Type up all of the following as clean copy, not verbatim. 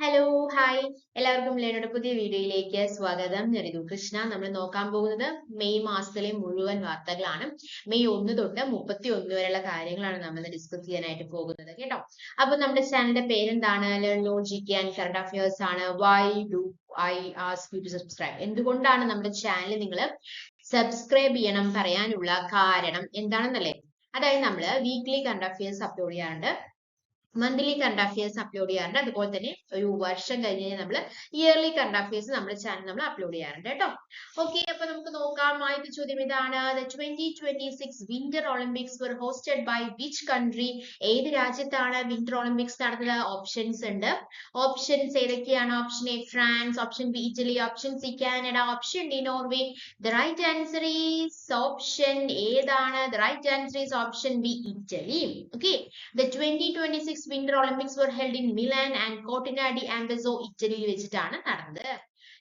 Hello hi എല്ലാവർക്കും ലേണയുടെ പുതിയ വീഡിയോയിലേക്ക് സ്വാഗതം. ഞാൻ ഋതു കൃഷ്ണ. നമ്മൾ നോക്കാൻ പോകുന്നത് മെയ് മാസത്തിലെ മുഴുവൻ വാർത്തകളാണ്. മെയ് 1 തൊട്ട് 31 വരെയുള്ള കാര്യങ്ങളാണ് നമ്മൾ ഡിസ്കസ് ചെയ്യാനായിട്ട് പോകുന്നത് കേട്ടോ. അപ്പൊ നമ്മുടെ ചാനലിന്റെ പേരെന്താണ്? Learn logic and current affairs ആണ്. Why do I ask you to subscribe? എന്തുകൊണ്ടാണ് നമ്മുടെ ചാനൽ നിങ്ങൾ സബ്സ്ക്രൈബ് ചെയ്യണം പറയാനുള്ള കാരണം എന്താണെന്നല്ലേ? അതായത് നമ്മൾ വീക്ക്ലി കറണ്ട് അഫയേഴ്സ് അപ്ലോഡ് ചെയ്യാറുണ്ട്, മന്ത്ലി കറണ്ട് അഫയേഴ്സ് അപ്ലോഡ് ചെയ്യാറുണ്ട്. അതുപോലെ തന്നെ ഒരു വർഷം കഴിഞ്ഞ് കഴിഞ്ഞാൽ നമ്മൾ ഇയർലി കറണ്ട് അഫയേഴ്സ് നമ്മുടെ ചാനൽ നമ്മൾ അപ്ലോഡ് ചെയ്യാറുണ്ട് കേട്ടോ. ഓക്കെ, അപ്പൊ നമുക്ക് നോക്കാം. ആദ്യത്തെ ചോദ്യം ഇതാണ്. The 2026 winter Olympics were hosted by which country? ഏത് രാജ്യത്താണ് വിന്റർ ഒളിമ്പിക്സ് നടന്നത്? ഓപ്ഷൻസ് ഉണ്ട്. ഓപ്ഷൻസ് ഏതൊക്കെയാണ്? Option A France, option B Italy, option C Canada, option D Norway. The right answer is option ഏതാണ്? The right answer is option B Italy. Okay, the 2026 winter Olympics were held in Milan and Cortina d'Ampezzo, ഇറ്റലിയിൽ വെച്ചിട്ടാണ് നടന്നത്.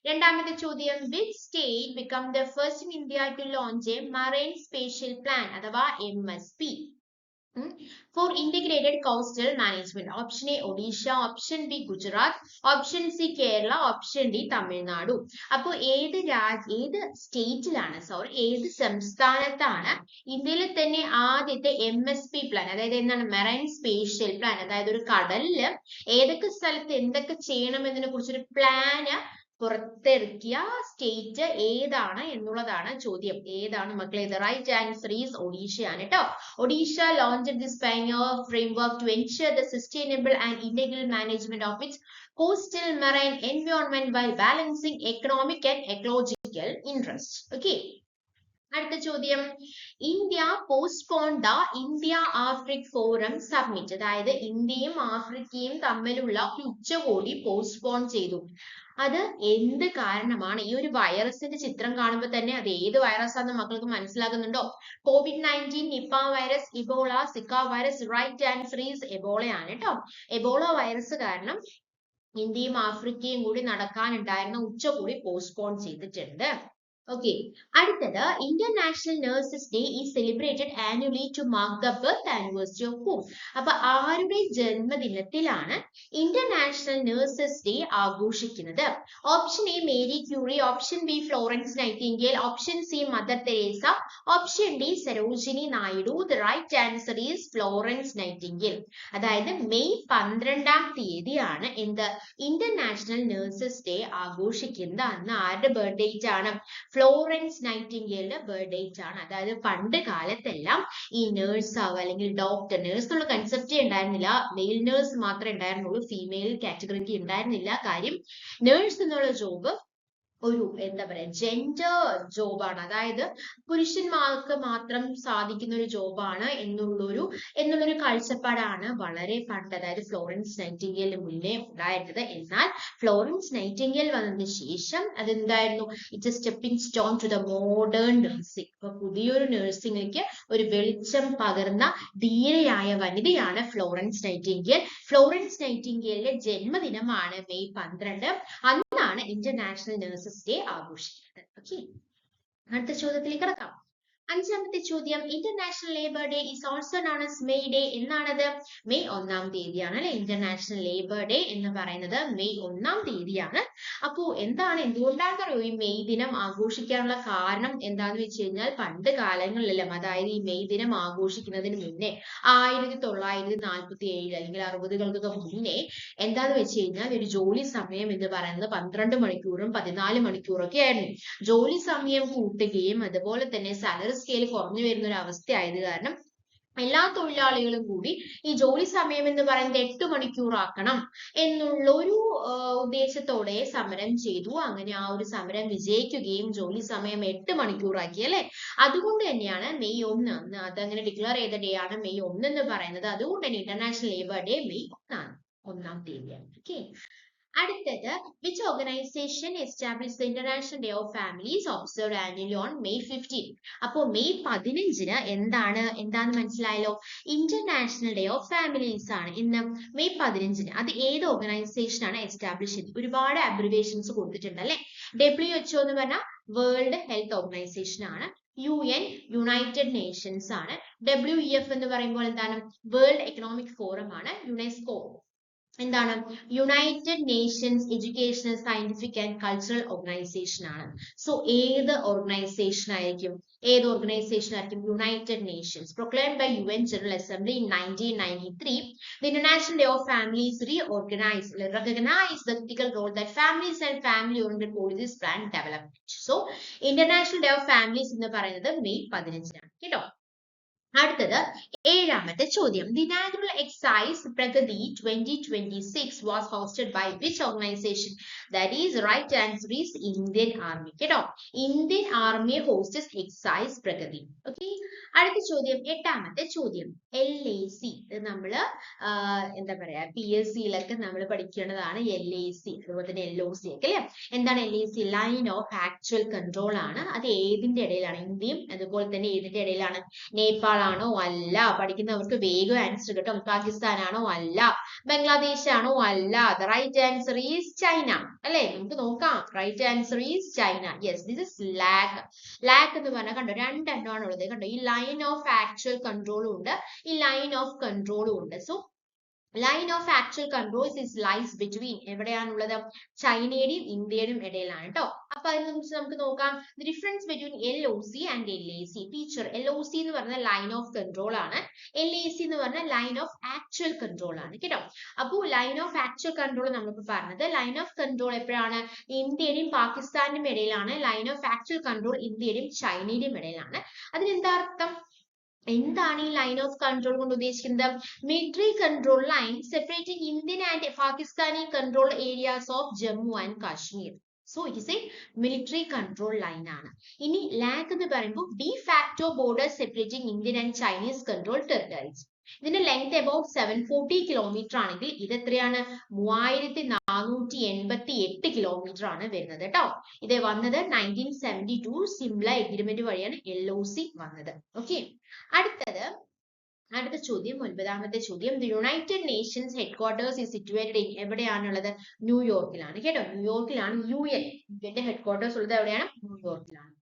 രണ്ടാമത്തെ ചോദ്യം, which state become the first in India to launch a marine spatial plan അഥവാ MSP for integrated coastal management? Option A Odisha, option B Gujarat, option C Kerala, option D Tamil Nadu. അപ്പോൾ ഏത് ഏത് സംസ്ഥാനത്താണ് ഇന്ത്യയിലെ തന്നെ ആദ്യത്തെ MSP പ്ലാൻ, അതായത് എന്താണ് മെറൈൻ സ്പേഷ്യൽ പ്ലാൻ, അതായത് ഒരു കടലില് ഏതൊക്കെ സ്ഥലത്ത് എന്തൊക്കെ ചെയ്യണം എന്നതിനെ കുറിച്ചൊരു പ്ലാന് പുറത്തിറക്കിയ സ്റ്റേറ്റ് ഏതാണ് എന്നുള്ളതാണ് ചോദ്യം. ഏതാണ് മക്കളെ? The right answer is ഒഡീഷയാണ് കേട്ടോ. Odisha launched this pioneer framework to ensure the sustainable and integral management of its coastal marine environment while balancing economic and ecological interests. Okay. അടുത്ത ചോദ്യം, India postpone the India Africa forum summit, അതായത് ഇന്ത്യയും ആഫ്രിക്കയും തമ്മിലുള്ള ഒരു ഉച്ചകോടി postpone ചെയ്തു. അത് എന്ത് കാരണമാണ്? ഈ ഒരു വൈറസിന്റെ ചിത്രം കാണുമ്പോൾ തന്നെ അത് ഏത് വൈറസ് ആണെന്ന് മക്കൾക്ക് മനസ്സിലാകുന്നുണ്ടോ? COVID-19, Nipah virus, Ebola, Zika virus. Right answer is എബോളയാണ് കേട്ടോ. എബോള വൈറസ് കാരണം ഇന്ത്യയും ആഫ്രിക്കയും കൂടി നടക്കാനുണ്ടായിരുന്ന ഉച്ചകോടി പോസ്റ്റ്പോൺ ചെയ്തിട്ടുണ്ട്. Okay, അടുത്തത്, International nurses Day is celebrated annually to mark the birth anniversary of whom? അപ്പൊ ആരുടെ ജന്മദിനത്തിലാണ് ഇന്റർനാഷണൽ നഴ്സസ് ഡേ ആഘോഷിക്കുന്നത്? Option A Marie Curie, option B Florence Nightingale, option C Mother Teresa, option D Sarojini Naidu. The right answer is Florence Nightingale. അതായത് May 12-ാം തീയതിയാണ് എന്ത് international nurses day ആഘോഷിക്കുന്നത്. അന്ന് ആരുടെ ബർത്ത്ഡേറ്റ് ആണ്? ഫ്ലോറൻസ് നൈറ്റിംഗേലിന്റെ ബർത്ത്ഡേറ്റ് ആണ്. അതായത് പണ്ട് കാലത്തെല്ലാം ഈ നേഴ്സ് ആവുക അല്ലെങ്കിൽ ഡോക്ടർ, നേഴ്സ് എന്നുള്ള കൺസെപ്റ്റേ ഉണ്ടായിരുന്നില്ല. മെയിൽ നേഴ്സ് മാത്രമേ ഉണ്ടായിരുന്നുള്ളൂ, ഫീമെയിൽ കാറ്റഗറിക്ക് ഉണ്ടായിരുന്നില്ല. കാര്യം നേഴ്സ് എന്നുള്ള ജോബ് ഒരു എന്താ പറയാ ജെൻഡർ ജോബാണ്, അതായത് പുരുഷന്മാർക്ക് മാത്രം സാധിക്കുന്ന ഒരു ജോബാണ് എന്നുള്ളൊരു കാഴ്ചപ്പാടാണ് വളരെ പണ്ട്, അതായത് ഫ്ലോറൻസ് നൈറ്റിംഗേലിന് മുന്നേ ഉണ്ടായിരുന്നത്. എന്നാൽ ഫ്ലോറൻസ് നൈറ്റിംഗേൽ വന്നതിന് ശേഷം അതെന്തായിരുന്നു? It's a stepping stone to the modern nursing. അപ്പൊ പുതിയൊരു നഴ്സിംഗിലേക്ക് ഒരു വെളിച്ചം പകർന്ന ധീരയായ വനിതയാണ് ഫ്ലോറൻസ് നൈറ്റിംഗേൽ. ഫ്ലോറൻസ് നൈറ്റിംഗേലിന്റെ ജന്മദിനമാണ് മെയ് 12. അന്നാണ് ഇന്റർനാഷണൽ നഴ്സസ് ഡേ ആഘോഷിക്കുന്നത്. ഓക്കെ, അടുത്ത ചോദ്യത്തിലേക്ക് കിടക്കാം. അഞ്ചാമത്തെ ചോദ്യം, international labour day is also known as May day. എന്നാണത്? മെയ് 1-ാം തീയതിയാണ് അല്ലെ ഇന്റർനാഷണൽ ലേബർ ഡേ എന്ന് പറയുന്നത്. മെയ് 1-ാം തീയതിയാണ്. അപ്പോ എന്തുകൊണ്ടാണെന്ന് അറിയോ ഈ മെയ് ദിനം ആഘോഷിക്കാനുള്ള കാരണം എന്താന്ന് വെച്ച് കഴിഞ്ഞാൽ, പണ്ട് കാലങ്ങളിലെല്ലാം, അതായത് ഈ മെയ് ദിനം ആഘോഷിക്കുന്നതിന് മുന്നേ 1947 അല്ലെങ്കിൽ 60-കൾക്കൊക്കെ മുന്നേ എന്താന്ന് വെച്ച് കഴിഞ്ഞാൽ ഒരു ജോലി സമയം എന്ന് പറയുന്നത് 12 മണിക്കൂറും 14 മണിക്കൂറൊക്കെ ആയിരുന്നു. ജോലി സമയം കൂട്ടുകയും അതുപോലെ തന്നെ സാലറി സ്കെയിൽ കുറഞ്ഞു വരുന്ന ഒരു അവസ്ഥയായത് കാരണം എല്ലാ തൊഴിലാളികളും കൂടി ഈ ജോലി സമയം എന്ന് പറയുന്നത് 8 മണിക്കൂറാക്കണം എന്നുള്ള ഒരു ഉദ്ദേശത്തോടെ സമരം ചെയ്തു. അങ്ങനെ ആ ഒരു സമരം വിജയിക്കുകയും ജോലി സമയം 8 മണിക്കൂറാക്കി അല്ലെ. അതുകൊണ്ട് തന്നെയാണ് മെയ് 1 അതങ്ങനെ ഡിക്ലെയർ ചെയ്ത ഡേ ആണ് മെയ് 1 എന്ന് പറയുന്നത്. അതുകൊണ്ട് തന്നെ ഇന്റർനാഷണൽ ലേബർ ഡേ മെയ് 1-ാം തീയതിയാണ്. ഓക്കെ, അടുത്തത്, which organization established the International Day of Families observed annually on May 15? അപ്പോൾ മെയ് 15-ന് എന്താന്ന് മനസ്സിലായല്ലോ? ഇന്റർനാഷണൽ ഡേ ഓഫ് ഫാമിലീസ് ആണ് ഇന്ന് മെയ് 15-ന്. അത് ഏത് ഓർഗനൈസേഷൻ ആണ് എസ്റ്റാബ്ലിഷ് ചെയ്തത്? ഒരുപാട് അബ്രിവേഷൻസ് കൊടുത്തിട്ടുണ്ട് അല്ലെ. WHO എന്ന് പറഞ്ഞാൽ വേൾഡ് ഹെൽത്ത് ഓർഗനൈസേഷൻ ആണ്. UN യുണൈറ്റഡ് നേഷൻസ് ആണ്. WEF എന്ന് പറയുമ്പോൾ എന്താണ്? വേൾഡ് എക്കണോമിക് ഫോറം ആണ്. യുനെസ്കോ എന്താണ് United Nations educational scientific and cultural organisation ആണ്. സോ ഏത് ഓർഗനൈസേഷൻ ആയിരിക്കും United Nations proclaimed by UN General Assembly in 1993. The International Day of Families recognized the critical role that families and family oriented policies plan development. So International Day of Families എന്ന് പറയുന്നത് May 15-നാണ് കേട്ടോ. അടുത്തത് ഏഴാമത്തെ ചോദ്യം. The national exercise Pragati 2026 was hosted by which organisation? That is right answer is Indian army കേട്ടോ. Indian ആർമിയെ host exercise Pragati. Okay. അടുത്ത ചോദ്യം, എട്ടാമത്തെ ചോദ്യം. LAC നമ്മള് എന്താ പറയാ PSC-യിലൊക്കെ നമ്മൾ പഠിക്കേണ്ടതാണ്. LAC അതുപോലെ തന്നെ LOC ഒക്കെ അല്ലെ. എന്താണ് LAC? Line of actual control ആണ്. അത് ഏതിന്റെ ഇടയിലാണ്? ഇന്ത്യയും അതുപോലെ തന്നെ ഏതിന്റെ ഇടയിലാണ്? നേപ്പാൾ ആണോ? അല്ല. പഠിക്കുന്നവർക്ക് വേഗം ആൻസർ കിട്ടും. പാകിസ്ഥാൻ ആണോ? അല്ല. ബംഗ്ലാദേശ് ആണോ? അല്ല. The right answer is China അല്ലെ. നമുക്ക് നോക്കാം. Right answer is China. Yes, this is lac. Lac എന്ന് പറഞ്ഞാൽ കണ്ടോ, രണ്ടെണ്ണമാണ് ഉള്ളത് കണ്ടോ. ഈ ലൈൻ ഓഫ് ആക്ച്വൽ കൺട്രോളും ഉണ്ട്, ഈ ലൈൻ ഓഫ് കൺട്രോളും ഉണ്ട്. So line of actual controls is lies between എവിടെയാണുള്ളത്? ചൈനയുടെയും ഇന്ത്യയുടെയും ഇടയിലാണ് കേട്ടോ. അപ്പൊ അതിനെ കുറിച്ച് നമുക്ക് നോക്കാം. The difference between LOC and LAC. Teacher, LOC എന്ന് പറഞ്ഞ ലൈൻ ഓഫ് കൺട്രോൾ ആണ്, LAC എന്ന് പറഞ്ഞ ലൈൻ ഓഫ് ആക്ച്വൽ കൺട്രോൾ ആണ് കേട്ടോ. അപ്പോൾ ലൈൻ ഓഫ് ആക്ച്വൽ കൺട്രോൾ നമുക്ക് പറഞ്ഞത്, ലൈൻ ഓഫ് കൺട്രോൾ എപ്പോഴാണ്? ഇന്ത്യയുടെയും പാകിസ്ഥാന്റെയും ഇടയിലാണ്. ലൈൻ ഓഫ് ആക്ച്വൽ കൺട്രോൾ ഇന്ത്യയുടെയും ചൈനയുടെയും ഇടയിലാണ്. അതിനെന്താ അർത്ഥം? എന്താണ് ഈ ലൈൻ ഓഫ് കൺട്രോൾ കൊണ്ട് ഉദ്ദേശിക്കുന്നത്? Military control line separating Indian and Pakistani control areas of Jammu and Kashmir. So it is A military control line ആണ്. ഇനി ലാക്ക് എന്ന് പറയുമ്പോൾ de facto border separating Indian and Chinese control territories. ഇതിന്റെ ലെങ്ത് അബൌട്ട് 740 കിലോമീറ്റർ ആണെങ്കിൽ ഇത് എത്രയാണ്? 3488 കിലോമീറ്റർ ആണ് വരുന്നത് കേട്ടോ. ഇത് വന്നത് 1972 സിംല എഗ്രിമെന്റ് വഴിയാണ് LOC വന്നത്. ഓക്കെ. അടുത്ത ചോദ്യം, ഒൻപതാമത്തെ ചോദ്യം. The United Nations headquarters is situated in എവിടെയാണുള്ളത്? ന്യൂയോർക്കിലാണ് കേട്ടോ. ന്യൂയോർക്കിലാണ് യുഎന്റെ ഹെഡ്ക്വാർട്ടേഴ്സ് ഉള്ളത്. എവിടെയാണ്? ന്യൂയോർക്കിലാണ്.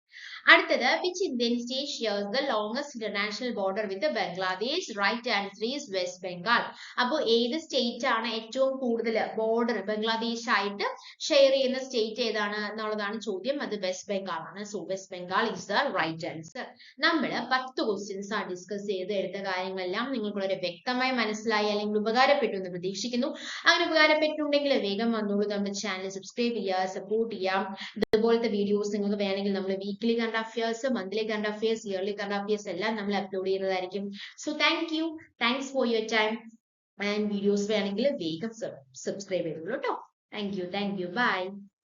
അടുത്തത്, which Indian state shares the longest international border with Bangladesh? Right answer is West Bengal. അപ്പോൾ ഏത് സ്റ്റേറ്റ് ആണ് ഏറ്റവും കൂടുതൽ ബോർഡർ ബംഗ്ലാദേശ് ആയിട്ട് ഷെയർ ചെയ്യുന്ന സ്റ്റേറ്റ് ഏതാണ് എന്നുള്ളതാണ് ചോദ്യം. അത് വെസ്റ്റ് ബംഗാൾ ആണ്. So West Bengal is the right answer. നമ്മൾ 10 ക്വസ്റ്റ്യൻസ് ആണ് ഡിസ്കസ് ചെയ്ത് എടുത്ത കാര്യങ്ങളെല്ലാം നിങ്ങൾക്ക് വളരെ വ്യക്തമായി മനസ്സിലായി അല്ലെങ്കിൽ ഉപകാരപ്പെട്ടു എന്ന് പ്രതീക്ഷിക്കുന്നു. അങ്ങനെ ഉപകാരപ്പെട്ടിട്ടുണ്ടെങ്കിൽ വേഗം വന്നോളൂ, നമ്മുടെ ചാനൽ സബ്സ്ക്രൈബ് ചെയ്യുക, സപ്പോർട്ട് ചെയ്യാം. ഇതുപോലത്തെ വീഡിയോസ് നിങ്ങൾക്ക് വേണമെങ്കിൽ നമ്മൾ weekly current affairs, monthly current affairs, yearly current affairs എല്ലാം നമ്മൾ അപ്ലോഡ് ചെയ്യുന്നതായിരിക്കും. So thanks for your time. And videos വേണമെങ്കിൽ വേഗം സബ്സ്ക്രൈബ് ചെയ്തോളൂ കേട്ടോ. Thank you. ബൈ.